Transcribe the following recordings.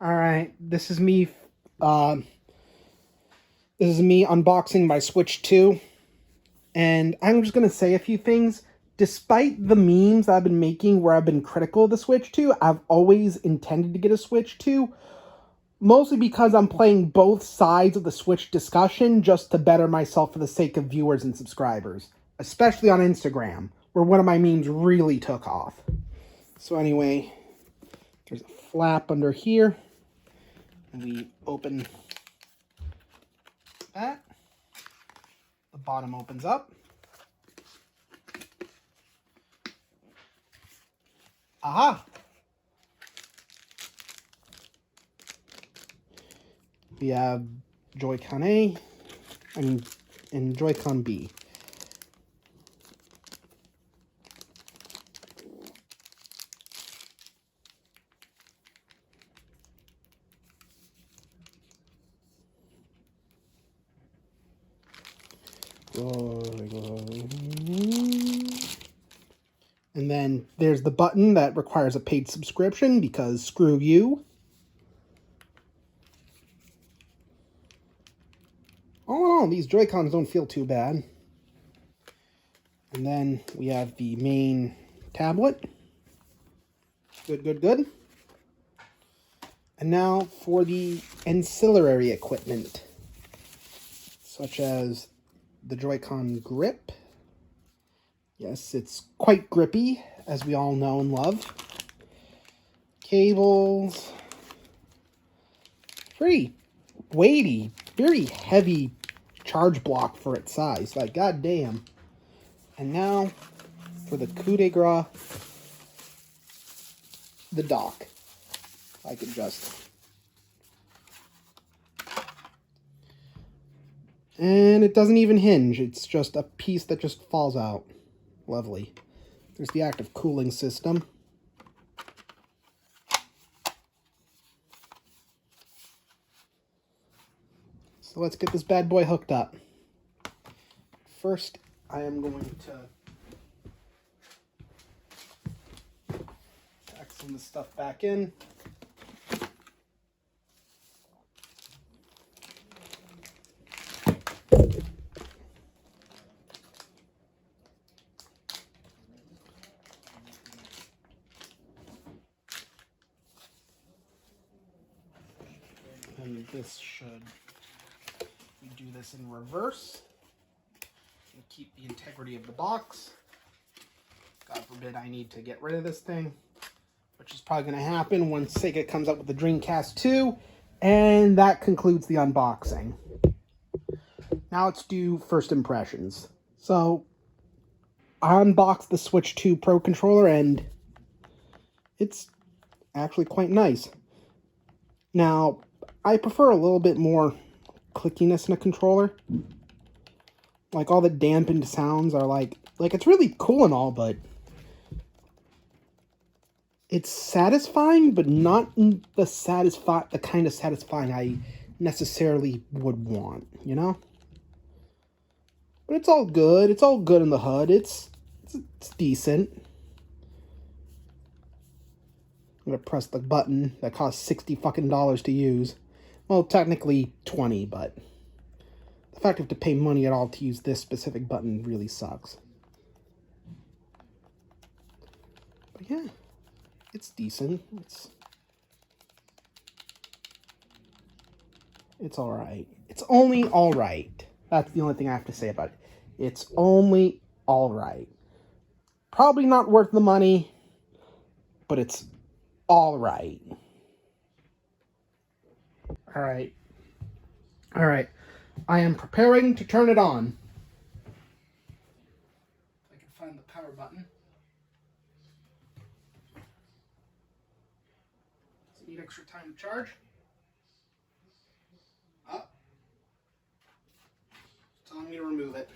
All right, this is me. Uh, this is me unboxing my Switch 2, and I'm just gonna say a few things. Despite the memes I've been making where I've been critical of the Switch 2, I've always intended to get a Switch 2, mostly because I'm playing both sides of the Switch discussion just to better myself for the sake of viewers and subscribers, especially on Instagram, where one of my memes really took off. So anyway, there's a flap under here, and we open that. The bottom opens up. Aha! We have Joy-Con A and Joy-Con B. And then there's the button that requires a paid subscription because screw you. All in all, these Joy-Cons don't feel too bad. And then we have the main tablet. Good. And now for the ancillary equipment, such as the Joy-Con grip. Yes, it's quite grippy, as we all know and love. Cables. Pretty weighty, very heavy charge block for its size. Like, goddamn. And now, for the coup de grace, the dock. I can just... And it doesn't even hinge. It's just a piece that just falls out. Lovely. There's the active cooling system. So let's get this bad boy hooked up. First, I am going to pack some of the stuff back in. And this should, we do this in reverse, and keep the integrity of the box. God forbid I need to get rid of this thing, which is probably going to happen once Sega comes up with the Dreamcast 2, and that concludes the unboxing. Now let's do first impressions. So, I unboxed the Switch 2 Pro controller, and it's actually quite nice. Now, I prefer a little bit more clickiness in a controller. Like, all the dampened sounds are like it's really cool and all, but it's satisfying, but not in the kind of satisfying I necessarily would want, you know? But it's all good. It's all good in the HUD. It's decent. I'm gonna press the button that costs $60 to use. Well, technically 20, but the fact you have to pay money at all to use this specific button really sucks. But yeah, it's decent. It's all right. It's only all right. That's the only thing I have to say about it. It's only all right. Probably not worth the money, but it's all right. All right. I am preparing to turn it on. I can find the power button. Does it need extra time to charge? Up. It's telling me to remove it.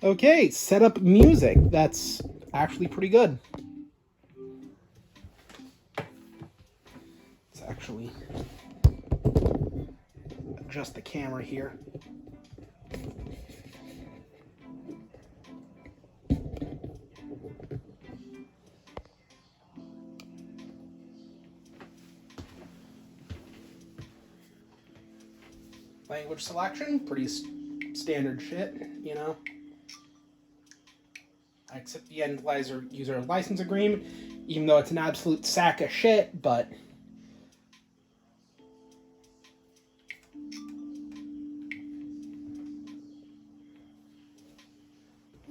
Okay, set up music. That's actually pretty good. Let's actually adjust the camera here. Language selection, pretty standard shit, you know. I accept the end user license agreement, even though it's an absolute sack of shit, but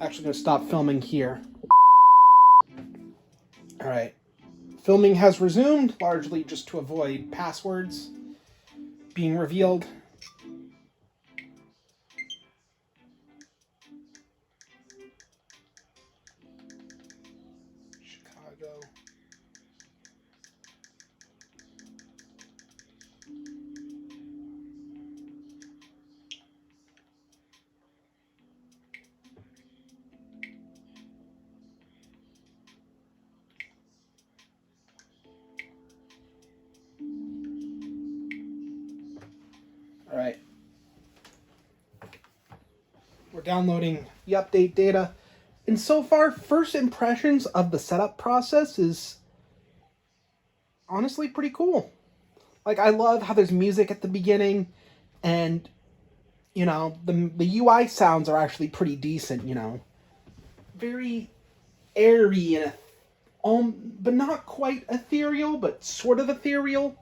actually going to stop filming here. Alright. Filming has resumed, largely just to avoid passwords being revealed. Chicago. Alright. We're downloading the update data. And so far, first impressions of the setup process is honestly pretty cool. Like, I love how there's music at the beginning, and, you know, the UI sounds are actually pretty decent, you know. Very airy and, but not quite ethereal, but sort of ethereal.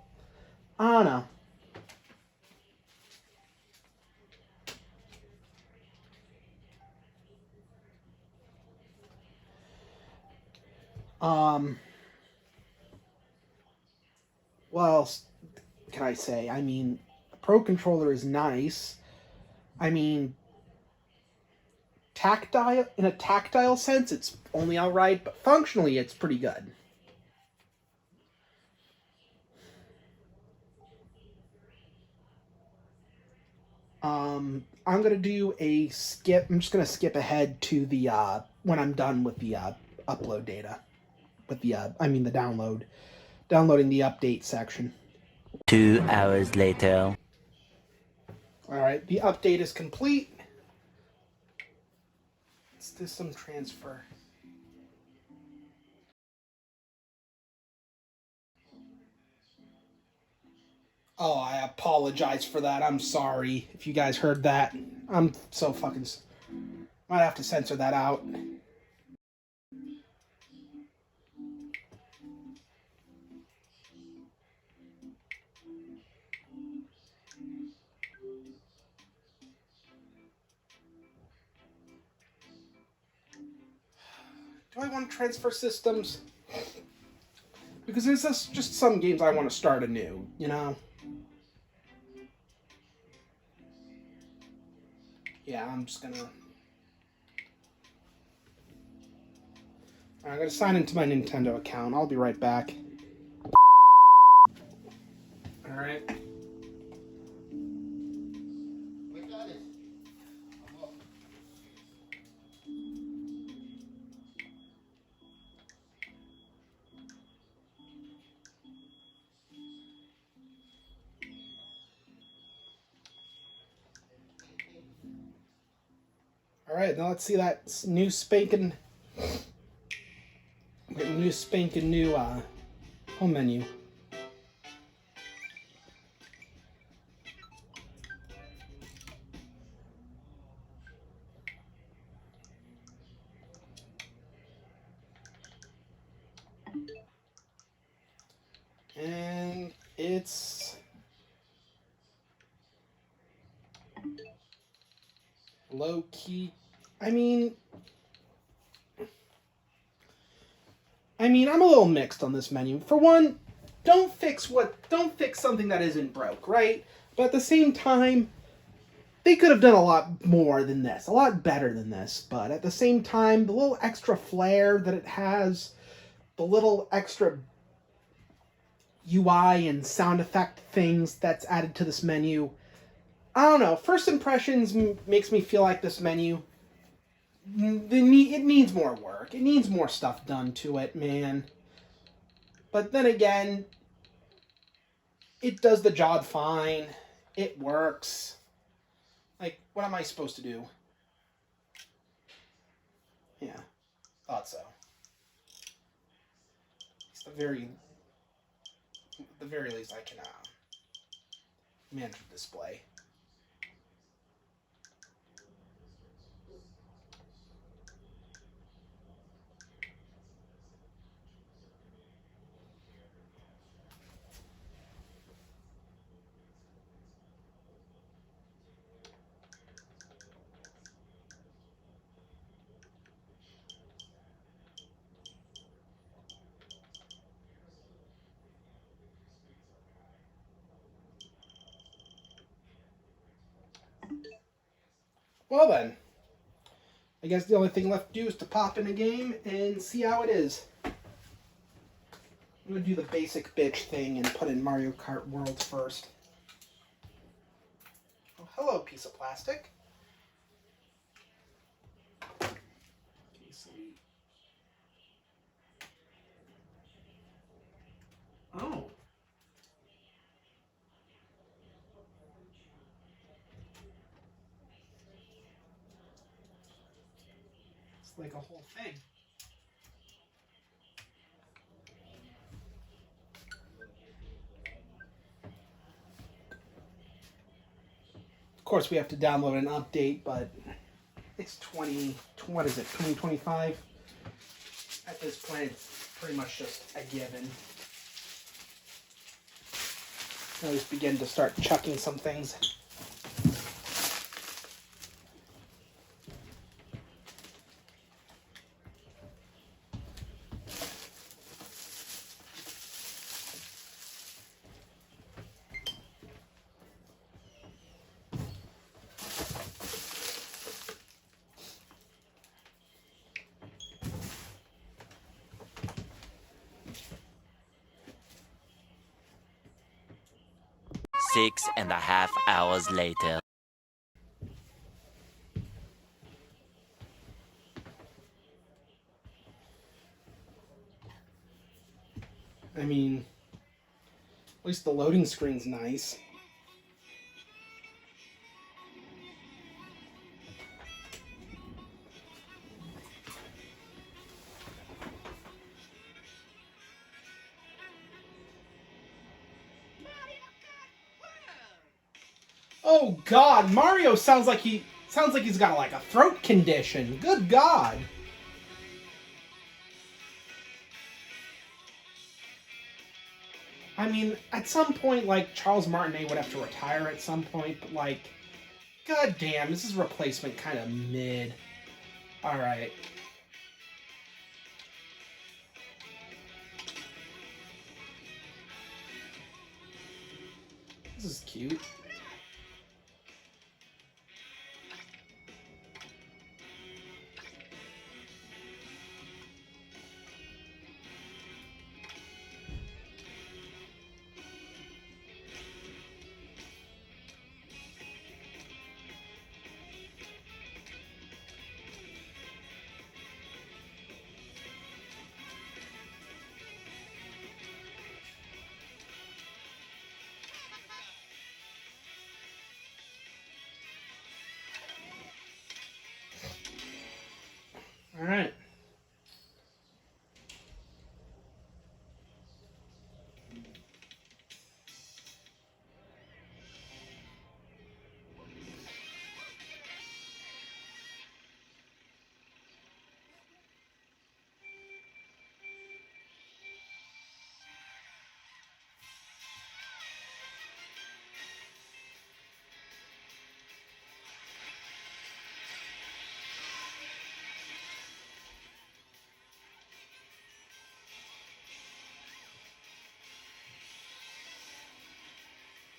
I don't know. What else can I say? I mean, a Pro Controller is nice. I mean, tactile, in a tactile sense, it's only alright, but functionally, it's pretty good. I'm gonna do a skip. I'm just gonna skip ahead to the when I'm done with the upload data, with the the downloading the update section. 2 hours later. All right, the update is complete. System transfer. Oh, I apologize for that. I'm sorry if you guys heard that. I'm so fucking... Might have to censor that out. Do I want to transfer systems? Because there's just some games I want to start anew, you know? Yeah, I'm gonna sign into my Nintendo account. I'll be right back. Alright. Alright, now let's see that new spanking new home menu. And it's low key. I mean, I'm a little mixed on this menu. For one, don't fix something that isn't broke, right? But at the same time, they could have done a lot more than this, a lot better than this. But at the same time, the little extra flair that it has, the little extra UI and sound effect things that's added to this menu, I don't know. First impressions makes me feel like this menu it needs more work. It needs more stuff done to it, man. But then again, it does the job fine. It works. Like, what am I supposed to do? Yeah, thought so. It's the very least I can manage the display. Well then, I guess the only thing left to do is to pop in a game and see how it is. I'm going to do the basic bitch thing and put in Mario Kart World first. Oh, hello, piece of plastic. Okay, so oh. It's like a whole thing. Of course, we have to download an update, but it's 2025? At this point, it's pretty much just a given. I'll just begin to start chucking some things. Six and a half hours later. I mean, at least the loading screen's nice. Oh God, Mario sounds like he's got like a throat condition. Good God. I mean, at some point, like, Charles Martinet would have to retire at some point, but, like, god damn, this is replacement kind of mid. Alright. This is cute. Alright.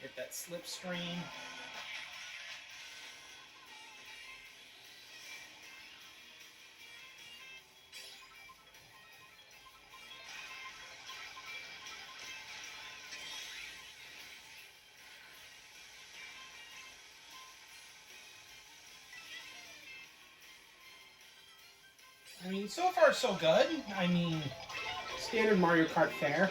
Get that slipstream. I mean, so far so good. I mean, standard Mario Kart fare.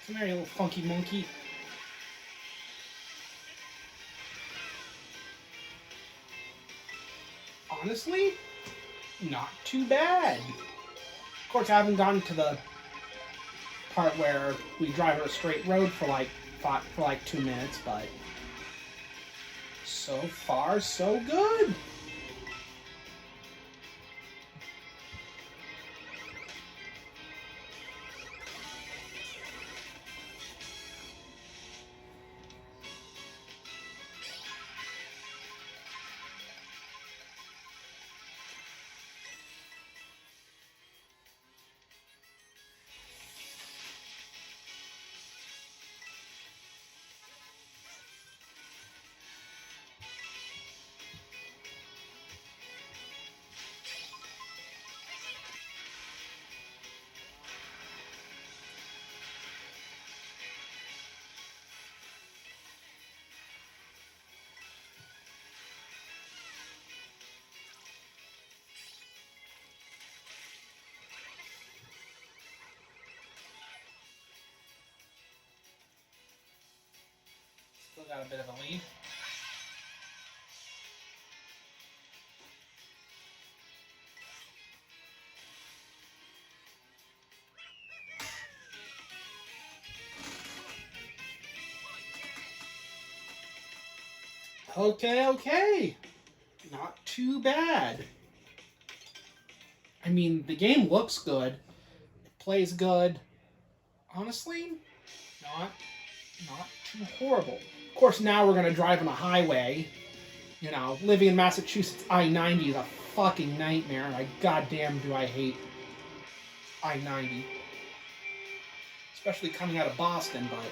Come here, you little funky monkey. Honestly, not too bad. Of course, I haven't gotten to the part where we drive on a straight road for like 2 minutes, but so far so good. Still got a bit of a lead. Okay. Not too bad. I mean, the game looks good. It plays good. Honestly, not too horrible. Of course, now we're gonna drive on a highway. You know, living in Massachusetts, I-90 is a fucking nightmare, and goddamn do I hate I-90. Especially coming out of Boston, but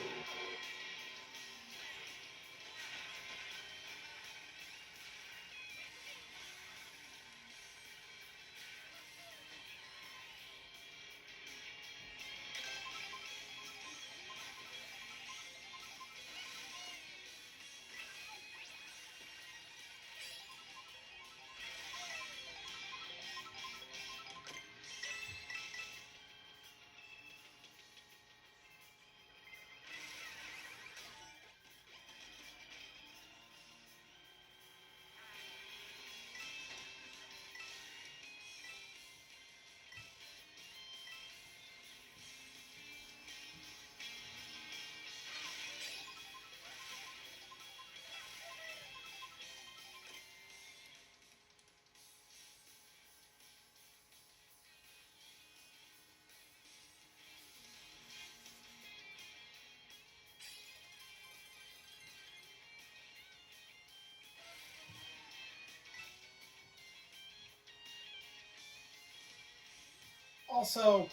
also,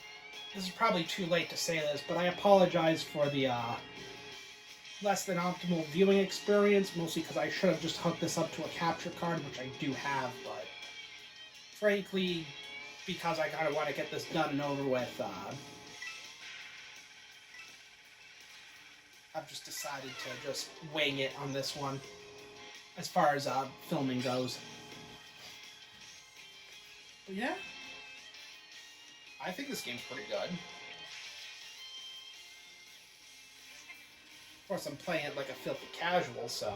this is probably too late to say this, but I apologize for the less than optimal viewing experience, mostly because I should have just hooked this up to a capture card, which I do have, but frankly, because I kind of want to get this done and over with, I've just decided to just wing it on this one, as far as filming goes. But yeah, I think this game's pretty good. Of course, I'm playing it like a filthy casual, so...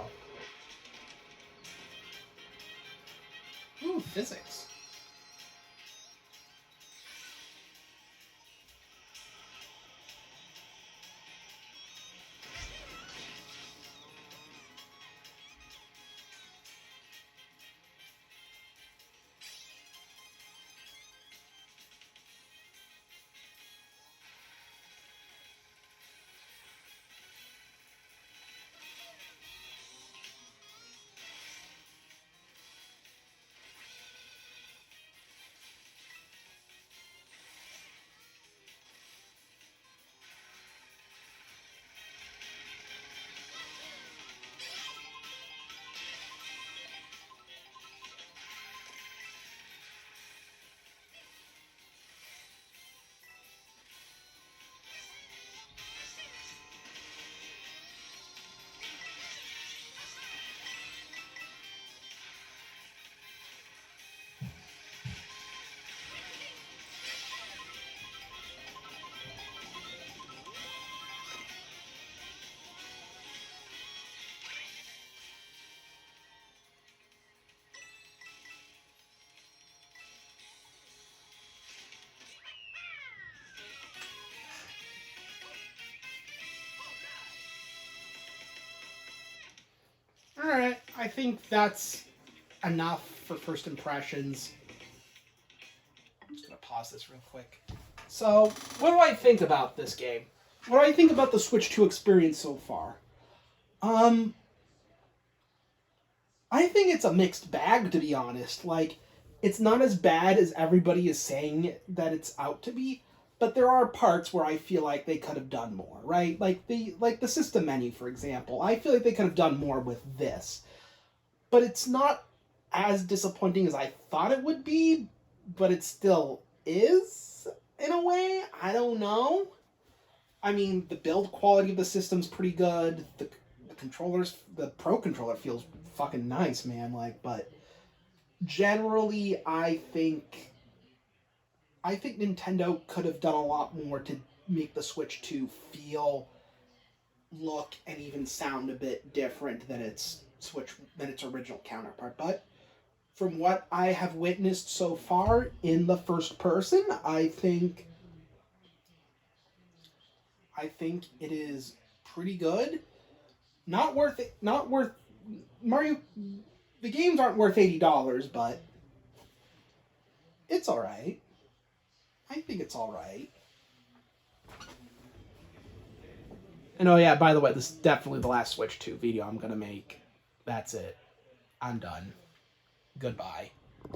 Ooh, physics. Alright, I think that's enough for first impressions. I'm just going to pause this real quick. So, what do I think about this game? What do I think about the Switch 2 experience so far? I think it's a mixed bag, to be honest. Like, it's not as bad as everybody is saying that it's out to be, but there are parts where I feel like they could have done more, right? Like the system menu, for example. I feel like they could have done more with this. But it's not as disappointing as I thought it would be, but it still is, in a way. I don't know. I mean, the build quality of the system's pretty good. The controllers, the Pro controller feels fucking nice, man. Like, but generally, I think Nintendo could have done a lot more to make the Switch 2 feel, look, and even sound a bit different than its original counterpart. But from what I have witnessed so far in the first person, I think it is pretty good. Not worth it. Not worth Mario. The games aren't worth $80, but it's all right. I think it's all right. And oh yeah, by the way, this is definitely the last Switch 2 video I'm gonna make. That's it. I'm done. Goodbye.